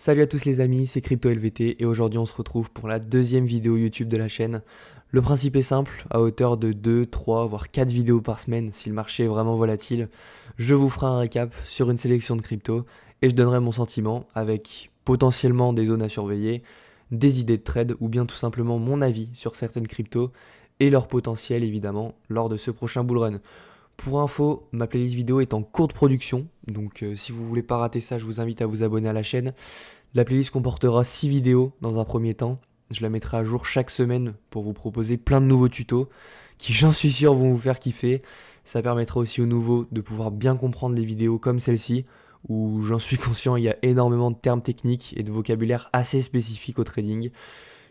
Salut à tous les amis, c'est CryptoLVT et aujourd'hui on se retrouve pour la deuxième vidéo YouTube de la chaîne. Le principe est simple, à hauteur de 2, 3, voire 4 vidéos par semaine si le marché est vraiment volatile, je vous ferai un récap sur une sélection de crypto et je donnerai mon sentiment avec potentiellement des zones à surveiller, des idées de trade ou bien tout simplement mon avis sur certaines cryptos et leur potentiel évidemment lors de ce prochain bullrun. Pour info, ma playlist vidéo est en cours de production, donc si vous voulez pas rater ça, je vous invite à vous abonner à la chaîne. La playlist comportera 6 vidéos dans un premier temps. Je la mettrai à jour chaque semaine pour vous proposer plein de nouveaux tutos qui, j'en suis sûr, vont vous faire kiffer. Ça permettra aussi aux nouveaux de pouvoir bien comprendre les vidéos comme celle-ci, où j'en suis conscient, il y a énormément de termes techniques et de vocabulaire assez spécifique au trading.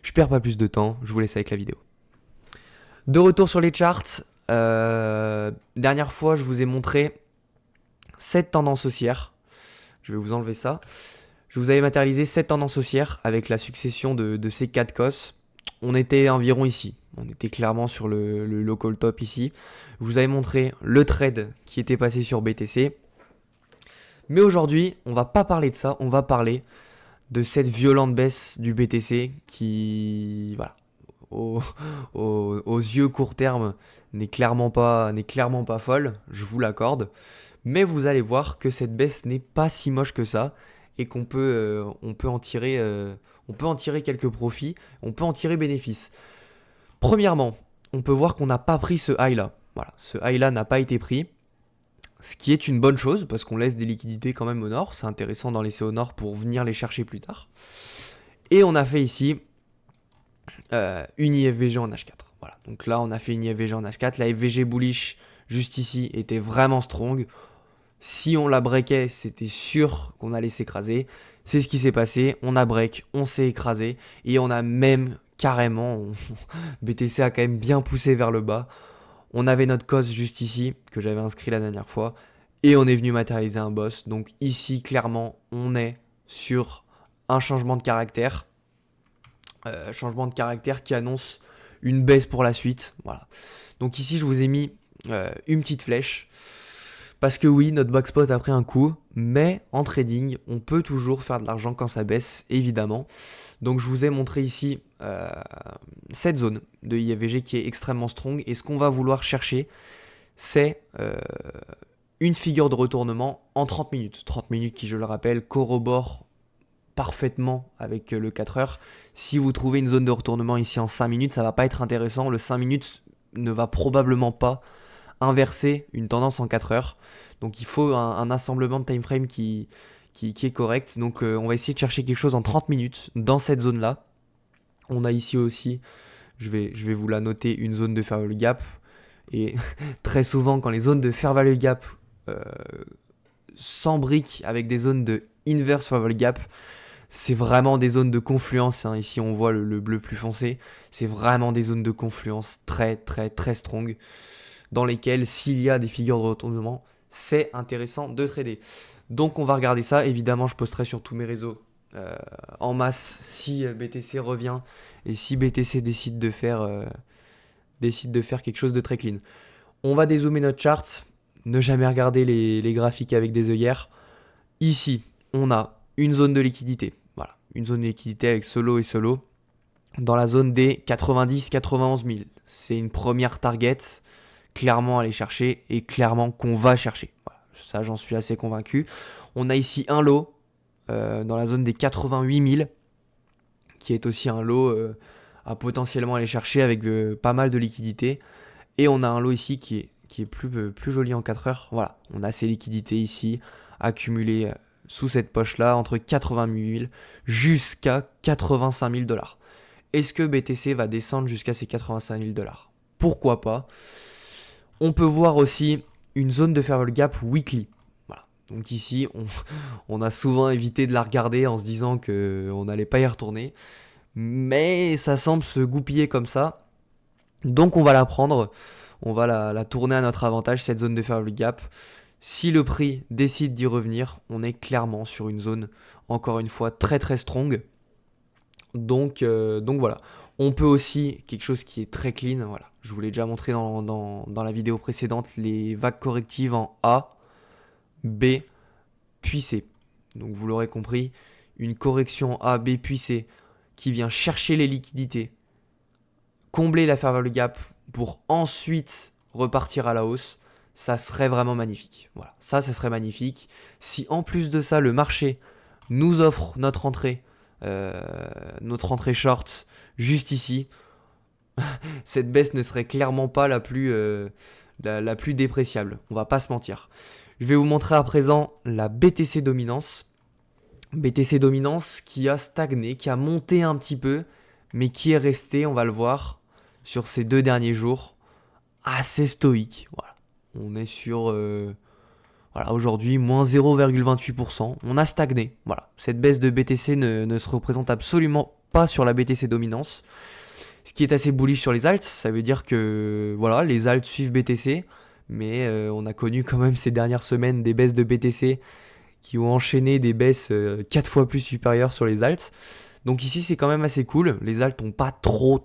Je perds pas plus de temps, je vous laisse avec la vidéo. De retour sur les charts, dernière fois je vous ai montré 7 tendances haussières. Je vais vous enlever ça. Je vous avais matérialisé 7 tendances haussières avec la succession de ces 4 cos. On était environ ici. On était clairement sur le local top ici. Je vous avais montré le trade qui était passé sur BTC. Mais aujourd'hui, on va pas parler de ça. On va parler de cette violente baisse du BTC qui, voilà, aux yeux court terme, n'est clairement pas folle. Je vous l'accorde. Mais vous allez voir que cette baisse n'est pas si moche que ça et on peut en tirer quelques profits, on peut en tirer bénéfice. Premièrement, on peut voir qu'on n'a pas pris ce high là. Voilà, ce high là n'a pas été pris, ce qui est une bonne chose parce qu'on laisse des liquidités quand même au nord. C'est intéressant d'en laisser au nord pour venir les chercher plus tard. Et on a fait ici une IFVG en H4. Voilà, donc là on a fait une IFVG en H4. La FVG bullish juste ici était vraiment strong. Si on la breakait, c'était sûr qu'on allait s'écraser. C'est ce qui s'est passé. On a break, on s'est écrasé. Et on a même carrément... BTC a quand même bien poussé vers le bas. On avait notre cause juste ici, que j'avais inscrit la dernière fois. Et on est venu matérialiser un boss. Donc ici, clairement, on est sur un changement de caractère. Changement de caractère qui annonce une baisse pour la suite. Voilà. Donc ici, je vous ai mis une petite flèche. Parce que oui, notre backspot a pris un coup, mais en trading, on peut toujours faire de l'argent quand ça baisse, évidemment. Donc je vous ai montré ici cette zone de IFVG qui est extrêmement strong. Et ce qu'on va vouloir chercher, c'est une figure de retournement en 30 minutes. 30 minutes qui, je le rappelle, corrobore parfaitement avec le 4 heures. Si vous trouvez une zone de retournement ici en 5 minutes, ça va pas être intéressant. Le 5 minutes ne va probablement pas inverser une tendance en 4 heures. Donc il faut un assemblement de time frame qui est correct. Donc on va essayer de chercher quelque chose en 30 minutes dans cette zone-là. On a ici aussi, je vais vous la noter, une zone de fair value gap. Et très souvent, quand les zones de fair value gap s'embriquent avec des zones de inverse fair value gap, c'est vraiment des zones de confluence. Hein. Ici, on voit le bleu plus foncé. C'est vraiment des zones de confluence très, très, très strong dans lesquelles, s'il y a des figures de retournement, c'est intéressant de trader. Donc on va regarder ça. Évidemment, je posterai sur tous mes réseaux en masse si BTC revient et si BTC décide de faire quelque chose de très clean. On va dézoomer notre chart. Ne jamais regarder les graphiques avec des œillères. Ici, on a une zone de liquidité. Voilà, une zone de liquidité avec solo et solo dans la zone des 90-91 000. C'est une première target clairement aller chercher et clairement qu'on va chercher. Voilà, ça, j'en suis assez convaincu. On a ici un lot dans la zone des 88 000 qui est aussi un lot à potentiellement aller chercher avec pas mal de liquidités. Et on a un lot ici qui est plus joli en 4 heures. Voilà, on a ces liquidités ici accumulées sous cette poche-là entre 88 000 jusqu'à 85 000 $. Est-ce que BTC va descendre jusqu'à ces 85 000 $? Pourquoi pas? On peut voir aussi une zone de fair value gap weekly. Voilà. Donc ici, on a souvent évité de la regarder en se disant qu'on n'allait pas y retourner. Mais ça semble se goupiller comme ça. Donc on va la prendre. On va la tourner à notre avantage, cette zone de fair value gap. Si le prix décide d'y revenir, on est clairement sur une zone, encore une fois, très très strong. Donc voilà. On peut aussi, quelque chose qui est très clean, voilà. Je vous l'ai déjà montré dans la vidéo précédente, les vagues correctives en A, B, puis C. Donc vous l'aurez compris, une correction A, B puis C qui vient chercher les liquidités, combler la fair value gap pour ensuite repartir à la hausse, ça serait vraiment magnifique. Voilà, ça serait magnifique. Si en plus de ça, le marché nous offre notre entrée short juste ici, cette baisse ne serait clairement pas la plus dépréciable. On va pas se mentir. Je vais vous montrer à présent la BTC dominance. BTC dominance qui a stagné, qui a monté un petit peu, mais qui est resté, on va le voir, sur ces 2 derniers jours, assez stoïque. Voilà. On est sur aujourd'hui moins 0,28%. On a stagné. Voilà. Cette baisse de BTC ne se représente absolument pas sur la BTC dominance. Ce qui est assez bullish sur les alts, ça veut dire que voilà, les alts suivent BTC, mais on a connu quand même ces dernières semaines des baisses de BTC qui ont enchaîné des baisses 4 fois plus supérieures sur les alts. Donc ici c'est quand même assez cool, les alts n'ont pas trop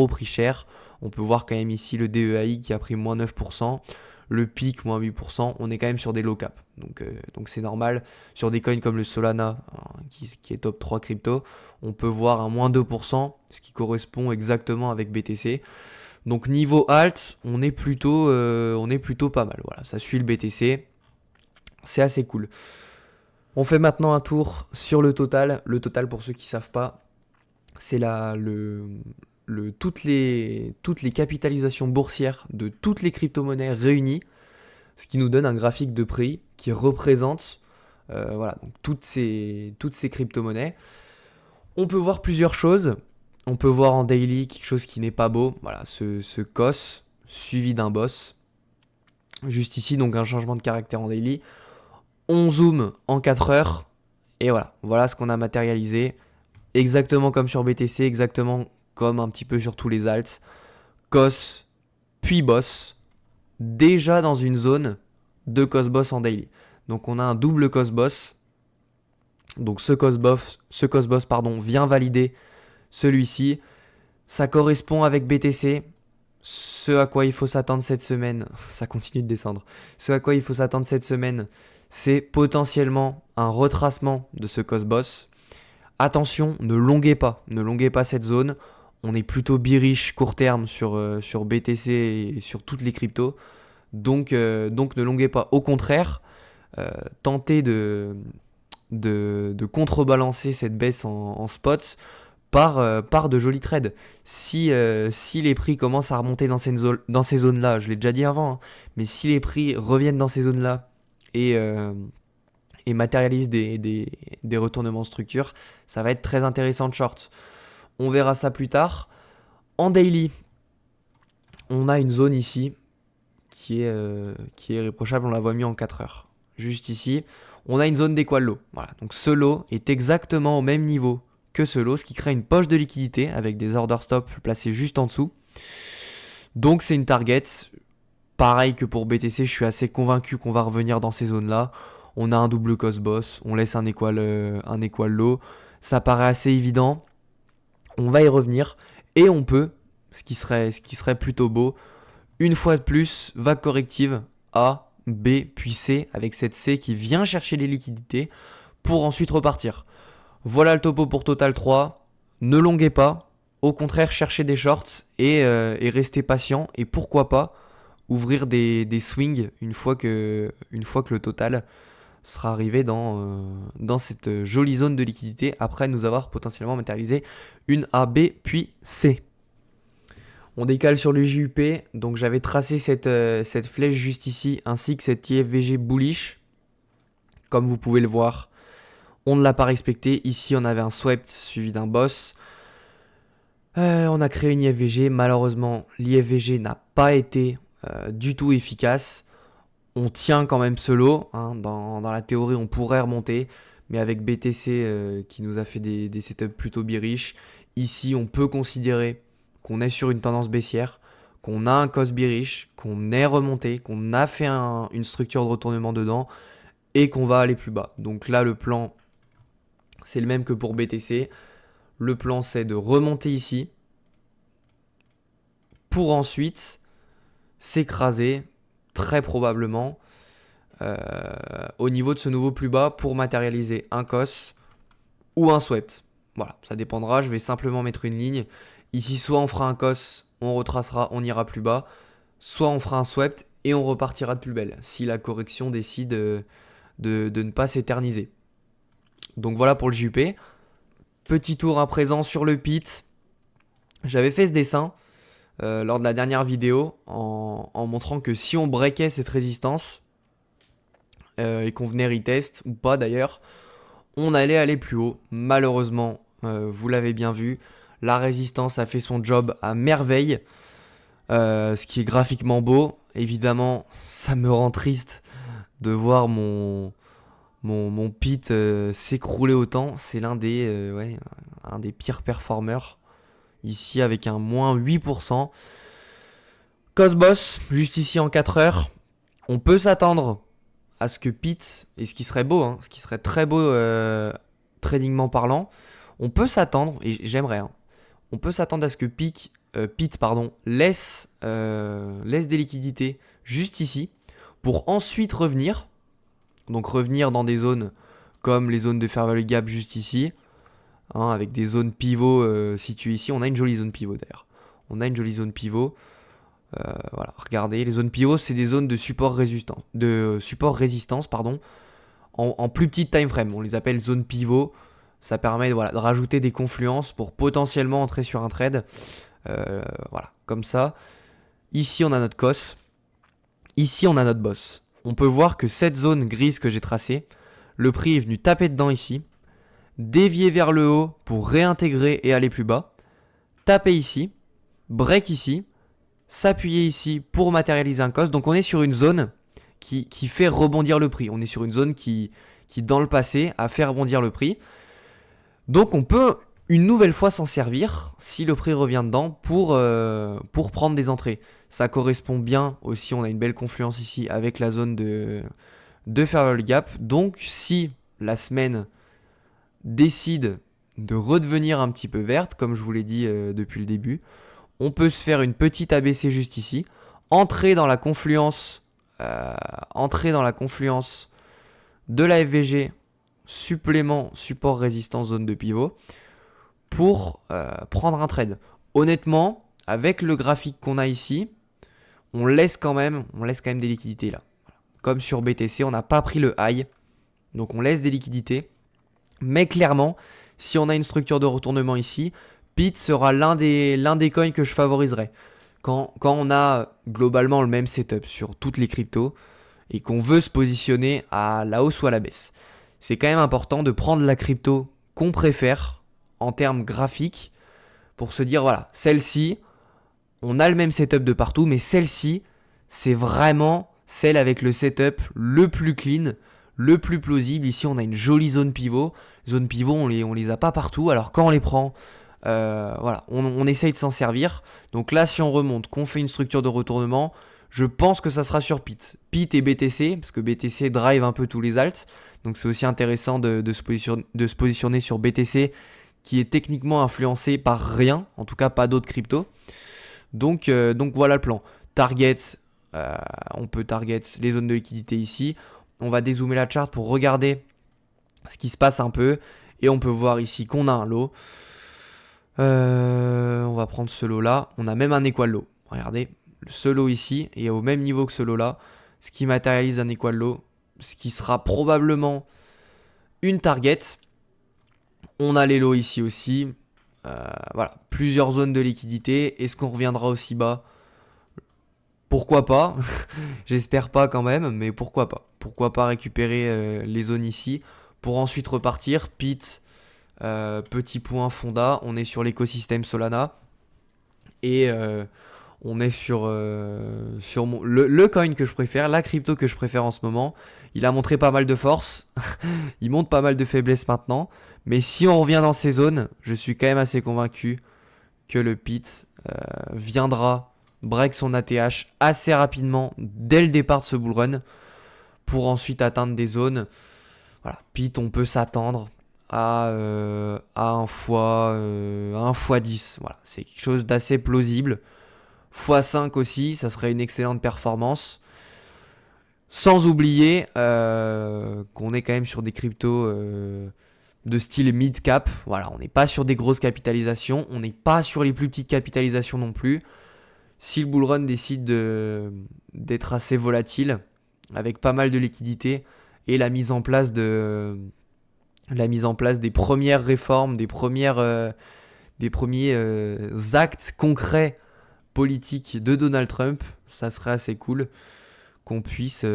pris cher. On peut voir quand même ici le DEAI qui a pris moins 9%, le PIC moins 8%, on est quand même sur des low cap. Donc c'est normal, sur des coins comme le Solana, qui est top 3 crypto, on peut voir un moins 2%, ce qui correspond exactement avec BTC. Donc niveau alt, on est plutôt pas mal. Voilà, ça suit le BTC, c'est assez cool. On fait maintenant un tour sur le total. Le total, pour ceux qui ne savent pas, c'est toutes les capitalisations boursières de toutes les crypto-monnaies réunies, ce qui nous donne un graphique de prix qui représente donc toutes ces crypto-monnaies. On peut voir plusieurs choses. On peut voir en daily quelque chose qui n'est pas beau. Voilà, ce COS suivi d'un boss. Juste ici, donc un changement de caractère en daily. On zoome en 4 heures. Et voilà ce qu'on a matérialisé. Exactement comme sur BTC, exactement comme un petit peu sur tous les alts. COS, puis boss. Déjà dans une zone de COS boss en daily. Donc on a un double COS boss. Donc ce COS boss vient valider celui-ci. Ça correspond avec BTC. Ce à quoi il faut s'attendre cette semaine, ça continue de descendre. Ce à quoi il faut s'attendre cette semaine, c'est potentiellement un retracement de ce COS boss. Attention, ne longuez pas cette zone. On est plutôt bearish court terme sur BTC et sur toutes les cryptos. Donc ne longuez pas. Au contraire, tentez de contrebalancer cette baisse en spots par de jolis trades. Si les prix commencent à remonter dans ces zones-là, je l'ai déjà dit avant, hein, mais si les prix reviennent dans ces zones-là et matérialisent des retournements de structure, ça va être très intéressant de short. On verra ça plus tard. En daily, on a une zone ici qui est irréprochable, on la voit mieux en 4 heures. Juste ici, on a une zone d'équal low. Voilà. Donc ce lot est exactement au même niveau que ce lot, ce qui crée une poche de liquidité avec des order stop placés juste en dessous. Donc c'est une target. Pareil que pour BTC, je suis assez convaincu qu'on va revenir dans ces zones-là. On a un double COS boss, on laisse un equal low. Ça paraît assez évident. On va y revenir et on peut, ce qui serait plutôt beau, une fois de plus, vague corrective A, B puis C avec cette C qui vient chercher les liquidités pour ensuite repartir. Voilà le topo pour Total 3. Ne longuez pas. Au contraire, cherchez des shorts et restez patient. Et pourquoi pas ouvrir des swings une fois que le total sera arrivé dans cette jolie zone de liquidité après nous avoir potentiellement matérialisé une A, B puis C. On décale sur le JUP. Donc j'avais tracé cette flèche juste ici ainsi que cette IFVG bullish. Comme vous pouvez le voir. On ne l'a pas respecté. Ici, on avait un swept suivi d'un boss. On a créé une IFVG. Malheureusement, l'IFVG n'a pas été du tout efficace. On tient quand même ce lot. Hein. Dans la théorie, on pourrait remonter. Mais avec BTC qui nous a fait des setups plutôt bearish, ici, on peut considérer qu'on est sur une tendance baissière, qu'on a un cost bearish, qu'on est remonté, qu'on a fait une structure de retournement dedans et qu'on va aller plus bas. Donc là, le plan, c'est le même que pour BTC. Le plan, c'est de remonter ici pour ensuite s'écraser très probablement au niveau de ce nouveau plus bas pour matérialiser un COS ou un swept. Voilà, ça dépendra, je vais simplement mettre une ligne. Ici, soit on fera un cos, on retracera, on ira plus bas, soit on fera un swept et on repartira de plus belle, si la correction décide de ne pas s'éterniser. Donc voilà pour le JUP. Petit tour à présent sur le pit. J'avais fait ce dessin lors de la dernière vidéo en montrant que si on breakait cette résistance et qu'on venait retest, ou pas d'ailleurs, on allait aller plus haut. Malheureusement, vous l'avez bien vu, la résistance a fait son job à merveille, ce qui est graphiquement beau. Évidemment, ça me rend triste de voir mon pit s'écrouler autant. C'est un des pires performeurs. Ici avec un moins 8%. Cosboss, juste ici en 4 heures. On peut s'attendre à ce que pit, et ce qui serait beau, ce qui serait très beau tradingment parlant, on peut s'attendre, et j'aimerais, on peut s'attendre à ce que pit laisse des liquidités juste ici, pour ensuite revenir, donc revenir dans des zones comme les zones de fair value gap juste ici, avec des zones pivots situées ici. On a une jolie zone pivot d'ailleurs. On a une jolie zone pivot. Voilà, regardez, les zones pivots, c'est des zones de support résistance, en plus petite time frame. On les appelle zones pivot. Ça permet de rajouter des confluences pour potentiellement entrer sur un trade. Voilà, comme ça. Ici, on a notre cos. Ici, on a notre boss. On peut voir que cette zone grise que j'ai tracée, le prix est venu taper dedans ici, dévier vers le haut pour réintégrer et aller plus bas, taper ici, break ici, s'appuyer ici pour matérialiser un cos. Donc on est sur une zone qui fait rebondir le prix. On est sur une zone qui dans le passé a fait rebondir le prix. Donc on peut une nouvelle fois s'en servir si le prix revient dedans pour prendre des entrées. Ça correspond bien aussi, on a une belle confluence ici avec la zone de fair value gap. Donc si la semaine décide de redevenir un petit peu verte, comme je vous l'ai dit depuis le début, on peut se faire une petite ABC juste ici, entrer dans la confluence de la FVG, supplément, support, résistance, zone de pivot, pour prendre un trade. Honnêtement, avec le graphique qu'on a ici, on laisse quand même des liquidités là. Comme sur BTC, on n'a pas pris le high, donc on laisse des liquidités. Mais clairement, si on a une structure de retournement ici, PIT sera l'un des coins que je favoriserais. Quand on a globalement le même setup sur toutes les cryptos et qu'on veut se positionner à la hausse ou à la baisse, c'est quand même important de prendre la crypto qu'on préfère en termes graphiques pour se dire voilà, celle-ci, on a le même setup de partout, mais celle-ci, c'est vraiment celle avec le setup le plus clean, le plus plausible. Ici, on a une jolie zone pivot. Zone pivot, on les a pas partout. Alors quand on les prend, on essaye de s'en servir. Donc là, si on remonte, qu'on fait une structure de retournement, je pense que ça sera sur PIT. PIT et BTC, parce que BTC drive un peu tous les alts. Donc c'est aussi intéressant de se positionner sur BTC, qui est techniquement influencé par rien, en tout cas pas d'autres cryptos. Donc voilà le plan. Target, on peut target les zones de liquidité ici. On va dézoomer la chart pour regarder ce qui se passe un peu. Et on peut voir ici qu'on a un lot. On va prendre ce lot là. On a même un equal low. Regardez, ce lot ici est au même niveau que ce lot là. Ce qui matérialise un equal low. Ce qui sera probablement une target. On a les lots ici aussi. Voilà, plusieurs zones de liquidité. Est-ce qu'on reviendra aussi bas ? Pourquoi pas ? J'espère pas quand même, mais pourquoi pas ? Pourquoi pas récupérer les zones ici pour ensuite repartir. PIT, petit point Fonda, on est sur l'écosystème Solana et on est sur le coin que je préfère, la crypto que je préfère en ce moment. Il a montré pas mal de force, il montre pas mal de faiblesse maintenant, mais si on revient dans ces zones, je suis quand même assez convaincu que le PIT viendra break son ATH assez rapidement dès le départ de ce bullrun pour ensuite atteindre des zones. Voilà, PIT, on peut s'attendre à 1 fois 10. Voilà, c'est quelque chose d'assez plausible. x5 aussi, ça serait une excellente performance. Sans oublier qu'on est quand même sur des cryptos de style mid-cap. Voilà, on n'est pas sur des grosses capitalisations, on n'est pas sur les plus petites capitalisations non plus. Si le bull run décide d'être assez volatile, avec pas mal de liquidités, et la mise en place des premières réformes, des premiers actes concrets politiques de Donald Trump, ça serait assez cool qu'on puisse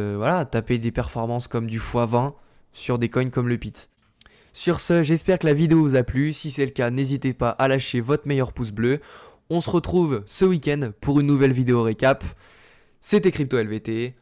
taper des performances comme du x20 sur des coins comme le PIT. Sur ce, j'espère que la vidéo vous a plu. Si c'est le cas, n'hésitez pas à lâcher votre meilleur pouce bleu. On se retrouve ce week-end pour une nouvelle vidéo récap. C'était Crypto LVT.